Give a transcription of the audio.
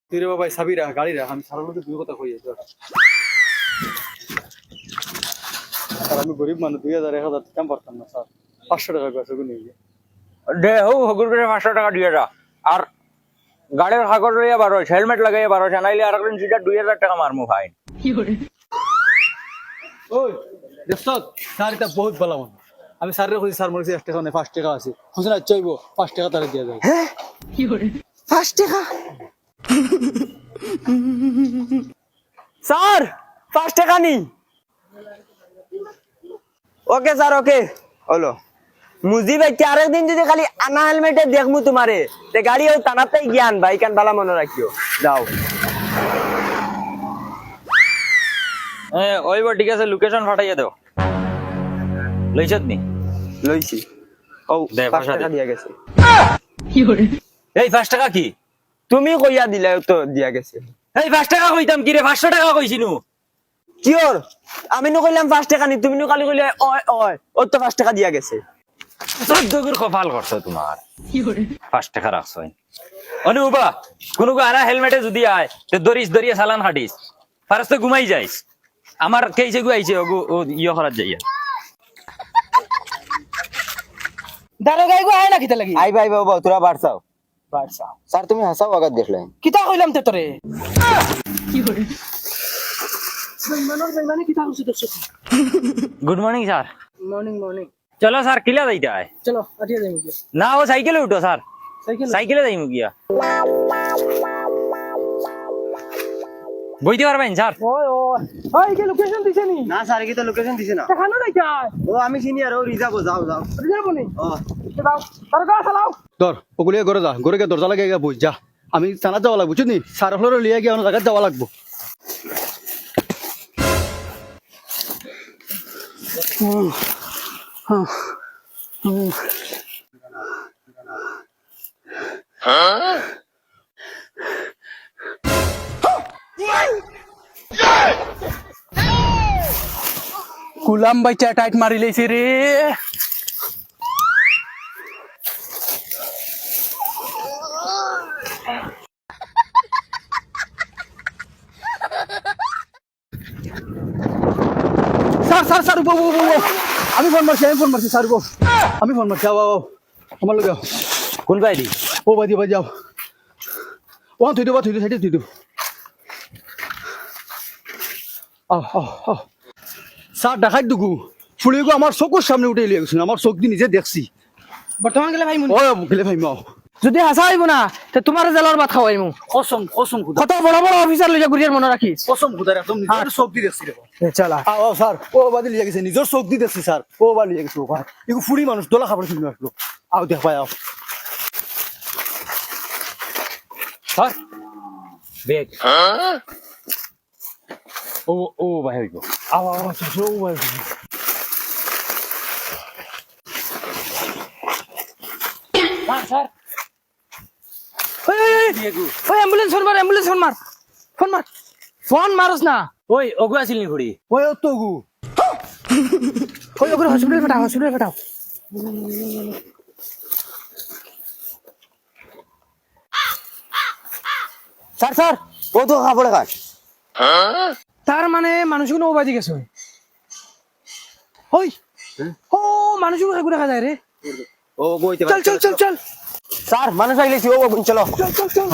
তুই রে বাবা চাবি রাখ গাড়ি রাখ আমি সারার মধ্যে দুই কথা কই আর আমি গরিব মানুষ 2000 1000 কাম পারতাম না স্যার 500 টাকা বেচে নিয়ে গিয়ে দে হগুর করে 500 টাকা দিয়ে যা আর গাড়ির কাগজ লইয়া বারো হেলমেট লাগাইয়া বারো নাইলে আর একদিন সিধা 2000 টাকা মারমু ফাইন ওই দেখছ স্যার এটা বহুত ভালো মানুষ আমি স্যারের কইছি স্যার মনে 1 টাকা নেই 5 টাকা আছে হুজুর আজ চাইবো 5 টাকা তারে দিয়া যায় হ্যাঁ 5 টাকা স্যার 5 টাকা নি ওকে স্যার ওকে হলো মুজি ভাই আরেকদিন যদি খালি আনা হেলমেটে দেখমু তোমারে তে গাড়ি ওই টানাতেই জ্ঞান ভাই কান বালা মনে রাখিও যাও ওই বা ঠিক আছে লোকেশন ফাটাইয়া দাও লইছত নি লইছি ও দে 5 টাকা দিয়া গেছে এই 5 টাকা কি তুমি কইয়া দিলে তো দিয়া গেছে এই 5 টাকা কইতাম কি রে 500 টাকা কইছিনু কিওর আমি ন কইলাম 5 টাকা নি তুমি ন খালি কইলে ওই ওই ও তো 5 টাকা দিয়া গেছে চোদ্দগুর কপাল করছো তোমার 5 টাকা রাখছো অনুবা কোনো আনা হেলমেটে যদি আয় তে দরিয়া চালান হাঁটিস ফারস্তে ঘুমাই যাইস আমার কেইছে গুয়াইছে ও ইয়ে করার যাইয়া দারো গাই গো আয় না কিতা লাগি আই ভাই বাবা তোরা বাড়ছাও বাড়ছা স্যার তুমি হাসাও আগাত দেখলেন কিতা কইলাম তে তোরে কি করে বেইমানি কিতা কইছিস দেখছ good morning sir morning morning চলো স্যার কিলা যাইতে হয় চলো আটিয়া যাই মুকে না ও সাইকেলে উঠো স্যার সাইকেলে যাই মুগিয়া বইতে পারবেন স্যার ওই ওই ওই কি লোকেশন দিছে নি না স্যার কি তো লোকেশন দিছে না দেখানো নাই কাই ও আমি সিনিয়র ও রিজার্ভ যাও যাও রিজার্ভ নি ও দাও তার গা চালাও ধর ওগুলিয়ে ঘরে যা ঘরে গিয়ে দরজা লাগিয়ে গিয়ে বুঝ যা আমি থানাত যাওয়া লাগবো বুঝলি স্যার হলো লিয়ে গিয়ে অন্য জায়গায় যাওয়া লাগবো কুলাম বাইচা টাইট মারি লইছে রে স্যার স্যার স্যার আমি ফোন মারছি স্যার আমি ফোন মারছি আও আমার লোক কোন বাইদি ও বাদি বাদি যাও ও তুই দেবো সাইডে তুই দেবো স্যার দেখাই দুগু ফুলে গো আমার চকুর সামনে উঠে লিয়ে গেছিল আমার চোখ দিয়ে নিজে দেখছি বর্তমান গেলে ভাই মুন ও গেলে ভাই মাও যদি হাসা হইব না তে তোমার জেলার ভাত খাওয়াইমু কসম কত বড় বড় অফিসার লইয়া গুরিয়ার মনে রাখিস কসম খুদার একদম নিজের চোখ দিয়ে দেখছি দেখো চালা ও স্যার ও বাদি লিয়ে গেছে নিজের চোখ দিয়ে দেখছি স্যার ও বা লিয়ে গেছে ও ভাই এগো ফুড়ি মানুষ দোলা খাবার শুনে আসলো আও দেখ ভাই আও স্যার বেগ ও ভাই হইব আও ও ভাই স্যার ওই অ্যাম্বুলেন্স ফোন মার ফোন মারস না ওই ওগু আছিল নি ঘুড়ি ওই ও তো গু ওই ওগুলো হসপিটালে পাঠাও স্যার ও তো খাবড়ে খাস তার মানে মানুষগুলো ও বাজি গেছে ওই ও মানুষগুলো ঘুরে দেখা যায় রে ও বইতে চল স্যার মানুষ আইলেছি ও চলো চল